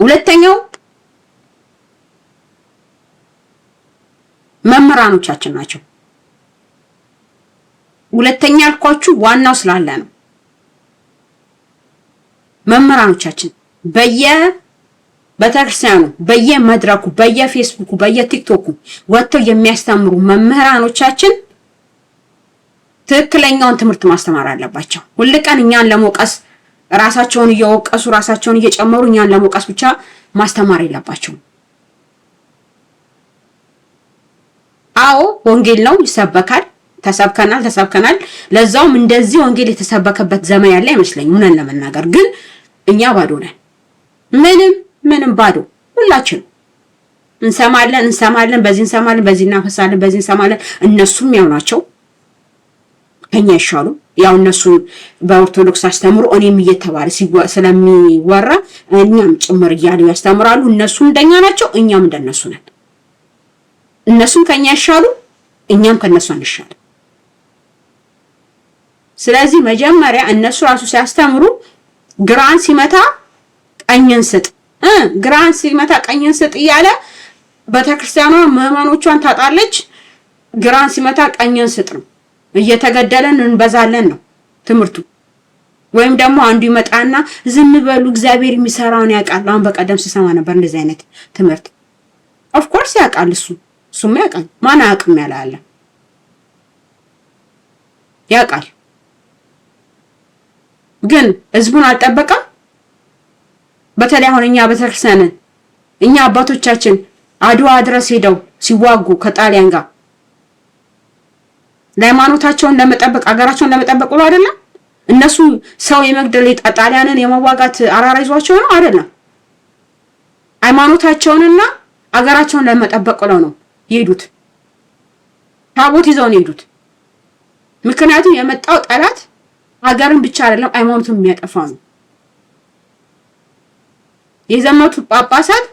ሁለተኛው መምህራኖቻችን ናቸው። ሁለተኛ ያልኳችሁ ዋናው ስላለ ነው። መምህራኖቻችን በየቤተክርስቲያኑ፣ በየመድረኩ፣ በየፌስቡኩ፣ በየቲክቶኩ ወጥተው የሚያስተምሩ መምህራኖቻችን ትክክለኛውን ትምህርት ማስተማር አለባቸው። ሁልቀን እኛን ለመውቀስ ራሳቸውን እየወቀሱ ራሳቸውን እየጨመሩ እኛን ለመውቀስ ብቻ ማስተማር የለባቸውም። አዎ ወንጌል ነው፣ ይሰበካል፣ ተሰብከናል። ለዛውም እንደዚህ ወንጌል የተሰበከበት ዘመን ያለ አይመስለኝም ምን ለመናገር። ግን እኛ ባዶ ነን፣ ምንም ባዶ። ሁላችን እንሰማለን፣ በዚህ እንሰማለን፣ በዚህ እናፈሳለን፣ በዚህ እንሰማለን። እነሱም ያው ናቸው፣ ከኛ ይሻሉ። ያው እነሱ በኦርቶዶክስ አስተምሮ እኔም እየተባለ ስለሚወራ እኛም ጭምር እያሉ ያስተምራሉ። እነሱም እንደኛ ናቸው፣ እኛም እንደነሱ ነን። እነሱም ከኛ ይሻሉ፣ እኛም ከነሱ አንሻል። ስለዚህ መጀመሪያ እነሱ ራሱ ሲያስተምሩ ግራን ሲመታ ቀኝን ስጥ፣ ግራን ሲመታ ቀኝን ስጥ እያለ ቤተክርስቲያኗ ምዕመኖቿን ታጣለች። ግራን ሲመታ ቀኝን ስጥ ነው። እየተገደለን እንበዛለን ነው ትምህርቱ። ወይም ደግሞ አንዱ ይመጣና ዝም በሉ እግዚአብሔር የሚሰራውን ያውቃል። አሁን በቀደም ስሰማ ነበር እንደዚህ አይነት ትምህርት። ኦፍ ኮርስ ያውቃል፣ እሱም ያውቃል። ማን አያውቅም ያላለ ያውቃል። ግን ህዝቡን አልጠበቀም። በተለይ አሁን እኛ ቤተክርስቲያንን እኛ አባቶቻችን አድዋ ድረስ ሄደው ሲዋጉ ከጣሊያን ጋር ለሃይማኖታቸውን ለመጠበቅ አገራቸውን ለመጠበቅ ብሎ አይደለም። እነሱ ሰው የመግደል ጣሊያንን የመዋጋት አራራ ይዟቸው ነው አይደለም። ሃይማኖታቸውንና አገራቸውን ለመጠበቅ ብለው ነው የሄዱት። ታቦት ይዘው ነው የሄዱት። ምክንያቱም የመጣው ጠላት ሀገርን ብቻ አይደለም ሃይማኖትን የሚያጠፋ ነው። የዘመቱት ጳጳሳት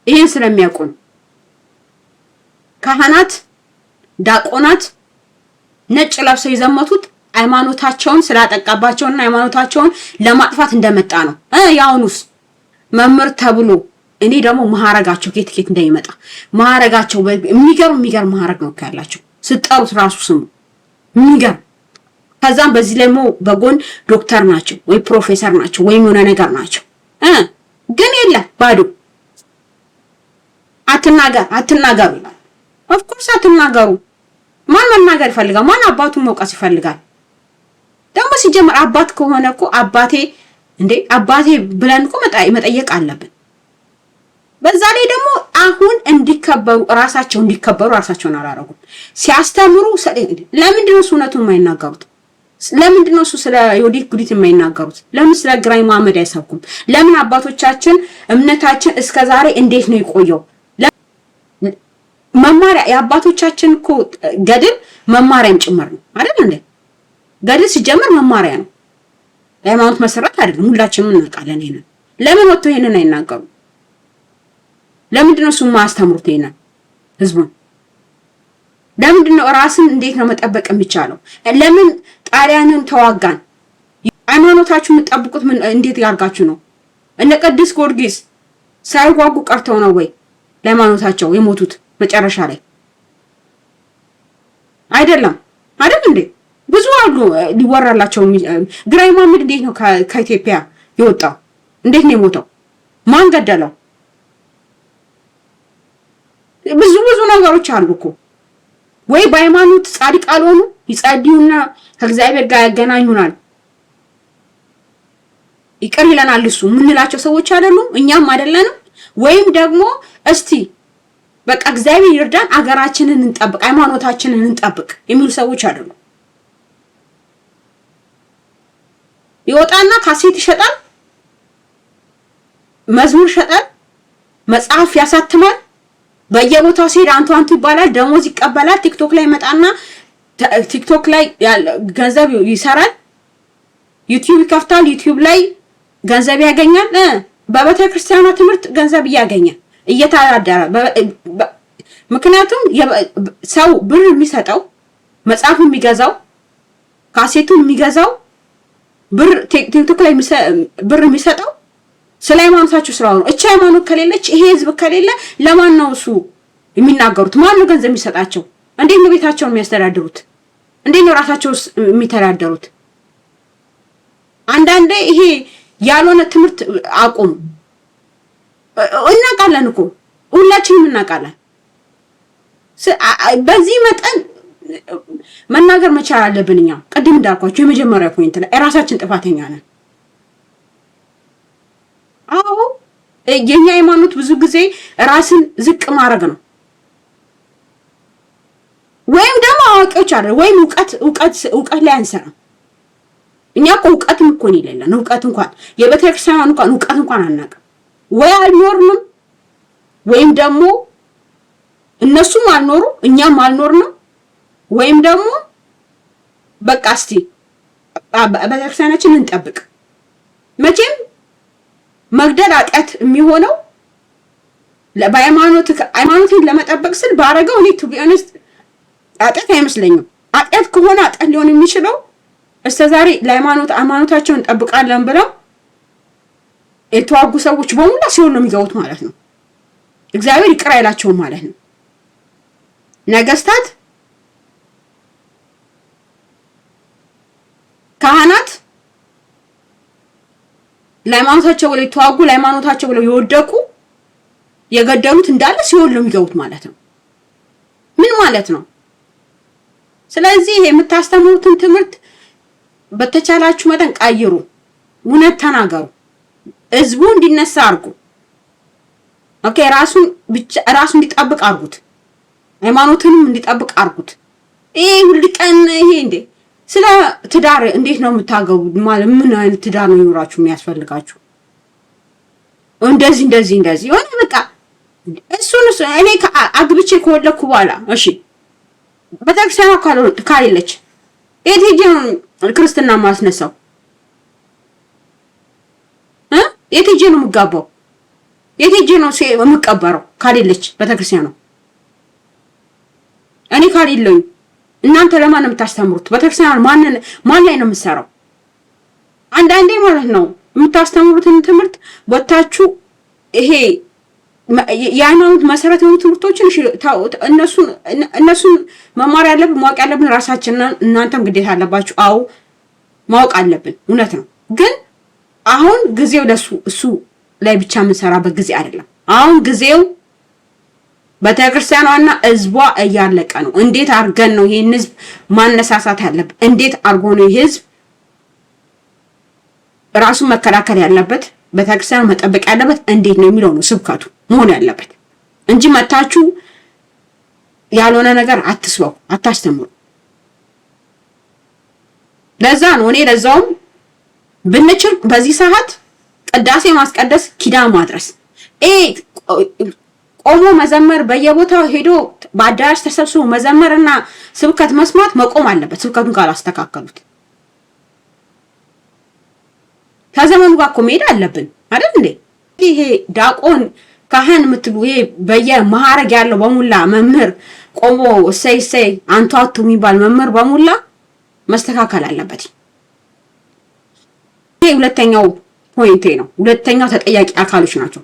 ይሄን ስለሚያውቁ ነው። ካህናት፣ ዲያቆናት ነጭ ለብሰው የዘመቱት ሃይማኖታቸውን ስላጠቃባቸውና ሃይማኖታቸውን ለማጥፋት እንደመጣ ነው። ያውኑስ መምህር ተብሎ እኔ ደግሞ ማዕረጋቸው ከየት እንደሚመጣ ማዕረጋቸው የሚገርም ማዕረግ ነው ያላቸው። ስጠሩት ራሱ ስሙ የሚገርም። ከዛም በዚህ ላይ በጎን ዶክተር ናቸው ወይ ፕሮፌሰር ናቸው ወይ የሆነ ነገር ናቸው። ግን የለም ባዶ። አትናገሩ ይላል። ኦፍ ኮርስ አትናገሩ። ማን መናገር ይፈልጋል? ማን አባቱን መውቀስ ይፈልጋል? ደግሞ ሲጀምር አባት ከሆነ እኮ አባቴ ብለን እኮ መጠየቅ አለብን። በዛ ላይ ደግሞ አሁን ራሳቸውን አላረጉም። ሲያስተምሩ ለምንድን ነው እውነቱን የማይናገሩት? ለምንድን ነው ስለ ዮዲት ጉዲት የማይናገሩት? ለምን ስለ ግራኝ መሐመድ አይሰብኩም? ለምን አባቶቻችን እምነታችን እስከዛሬ እንዴት ነው የቆየው? መማሪያ የአባቶቻችን እኮ ገድል መማሪያም ጭምር ነው አይደል እንዴ? ገድል ሲጀምር መማሪያ ነው፣ ለሃይማኖት መሰረት አይደለም። ሁላችንም እናውቃለን ይሄንን። ለምን ወጥቶ ይሄንን አይናገሩም? ለምንድን ነው እሱማ አስተምሩት ይሄንን ህዝቡን? ለምንድን ነው ራስን እንዴት ነው መጠበቅ የሚቻለው? ለምን ጣሊያንን ተዋጋን? ሃይማኖታችሁ የምትጠብቁት እንዴት ያርጋችሁ ነው? እነ ቅዱስ ጊዮርጊስ ሳይዋጉ ቀርተው ነው ወይ ለሃይማኖታቸው የሞቱት? መጨረሻ ላይ አይደለም እንዴ? ብዙ አሉ ሊወራላቸው። ግራኝ መሐመድ እንዴት ነው ከኢትዮጵያ የወጣው? እንዴት ነው የሞተው? ማን ገደለው? ብዙ ነገሮች አሉ እኮ። ወይ በሃይማኖት ጻድቅ አልሆኑ ይጸልዩና ከእግዚአብሔር ጋር ያገናኙናል፣ ይቅር ይለናል እሱ የምንላቸው ሰዎች አይደሉም? እኛም አይደለንም? ወይም ደግሞ እስቲ በቃ እግዚአብሔር ይርዳን አገራችንን እንጠብቅ ሃይማኖታችንን እንጠብቅ የሚሉ ሰዎች አይደሉም? ይወጣና ካሴት ይሸጣል፣ መዝሙር ይሸጣል፣ መጽሐፍ ያሳትማል፣ በየቦታው ሲሄድ አንቱ ይባላል፣ ደሞዝ ይቀበላል። ቲክቶክ ላይ መጣና ቲክቶክ ላይ ገንዘብ ይሰራል፣ ዩቲዩብ ይከፍታል፣ ዩቲዩብ ላይ ገንዘብ ያገኛል። በቤተ ክርስቲያኗ ትምህርት ገንዘብ እያገኛል እየተዳደረ። ምክንያቱም ሰው ብር የሚሰጠው መጽሐፍ የሚገዛው ካሴቱን የሚገዛው ብር ቲክቶክ ላይ ብር የሚሰጠው ስለ ሃይማኖታቸው ስራው ነው። እቺ ሃይማኖት ከሌለች ይሄ ህዝብ ከሌለ ለማን ነው እሱ የሚናገሩት? ማን ነው ገንዘብ የሚሰጣቸው? እንዴት ነው ቤታቸውን የሚያስተዳድሩት? እንዴት ነው ራሳቸው የሚተዳደሩት? አንዳንዴ ይሄ ያልሆነ ትምህርት አቁም። እናውቃለን እኮ ሁላችንም እናውቃለን። በዚህ መጠን መናገር መቻል አለብን። እኛ ቅድም እንዳልኳችሁ የመጀመሪያ ፖይንት ላይ ራሳችን ጥፋተኛ ነን። አዎ የኛ ሃይማኖት ብዙ ጊዜ ራስን ዝቅ ማድረግ ነው። ወይም ደግሞ አዋቂዎች አይደል ወይም እውቀት ላይ አንሰራም። እኛ እኮ እውቀትም እኮ ነው የሌለን። እውቀት እንኳን የቤተክርስቲያን እንኳን እውቀት እንኳን አናውቅም። ወይ አልኖርንም ወይም ደግሞ እነሱም አልኖሩ እኛም አልኖርንም ወይም ደግሞ በቃ እስቲ ቤተክርስቲያናችንን እንጠብቅ። መቼም መግደል ኃጢአት የሚሆነው ሃይማኖትን ለመጠበቅ ስል ባረገው እኔ ቱ ቢ ኦነስት ኃጢአት አይመስለኝም። ኃጢአት ከሆነ ኃጢአት ሊሆን የሚችለው እስከዛሬ ሃይማኖታቸውን እንጠብቃለን ብለው የተዋጉ ሰዎች በሙሉ ሲሆን ነው የሚገቡት ማለት ነው። እግዚአብሔር ይቅር አይላቸውም ማለት ነው። ነገስታት፣ ካህናት ለሃይማኖታቸው ብለው የተዋጉ ለሃይማኖታቸው ብለው የወደቁ የገደሉት እንዳለ ሲሆን ነው የሚገቡት ማለት ነው። ምን ማለት ነው? ስለዚህ የምታስተምሩትን ትምህርት በተቻላችሁ መጠን ቀይሩ፣ እውነት ተናገሩ፣ ህዝቡ እንዲነሳ አርጉ። ኦኬ ራሱን እንዲጠብቅ አርጉት፣ ሃይማኖትንም እንዲጠብቅ አርጉት። ይሄ ሁሉ ቀን ይሄ እንዴ ስለ ትዳር እንዴት ነው የምታገቡ? ማለት ምን አይነት ትዳር ነው ይኖራችሁ የሚያስፈልጋችሁ? እንደዚህ ሆነ በቃ እሱን እኔ አግብቼ ከወለድኩ በኋላ እሺ ቤተክርስቲያኗ ካሌለች የት ሄጄ ነው ክርስትና ማስነሳው? የት ሄጄ ነው የምጋባው? የት ሄጄ ነው የምቀበረው? ካሌለች ቤተክርስቲያኗ እኔ ካሌለኝ እናንተ ለማን ነው የምታስተምሩት? ቤተክርስቲያኗ ማን ላይ ነው የምትሰራው? አንዳንዴ ማለት ነው የምታስተምሩትን ትምህርት ወታችሁ ይሄ የሃይማኖት መሰረት የሆኑ ትምህርቶችን እነሱን መማር ያለብን ማወቅ ያለብን ራሳችንን፣ እናንተም ግዴታ አለባችሁ። አዎ ማወቅ አለብን፣ እውነት ነው። ግን አሁን ጊዜው እሱ ላይ ብቻ የምንሰራበት ጊዜ አይደለም። አሁን ጊዜው ቤተክርስቲያኗና ህዝቧ እያለቀ ነው። እንዴት አድርገን ነው ይሄን ህዝብ ማነሳሳት ያለብን? እንዴት አድርጎ ነው ይሄ ህዝብ ራሱን መከላከል ያለበት? ቤተክርስቲያን መጠበቅ ያለበት እንዴት ነው የሚለው ነው ስብከቱ መሆን ያለበት እንጂ መታችሁ ያልሆነ ነገር አትስበው፣ አታስተምሩ። ለዛ ነው እኔ ለዛውም ብንችል በዚህ ሰዓት ቅዳሴ ማስቀደስ፣ ኪዳን ማድረስ፣ ቆሞ መዘመር፣ በየቦታው ሄዶ በአዳራሽ ተሰብስቦ መዘመርና ስብከት መስማት መቆም አለበት። ስብከቱን ካላስተካከሉት ከዘመኑ ጋር እኮ መሄድ አለብን አይደል እንዴ? ይሄ ዲያቆን ካህን የምትሉ ይሄ በየማዕረግ ያለው በሙላ መምህር ቆሞ እሰይ አንቷቱ የሚባል መምህር በሙላ መስተካከል አለበት። ይሄ ሁለተኛው ፖይንቴ ነው። ሁለተኛው ተጠያቂ አካሎች ናቸው።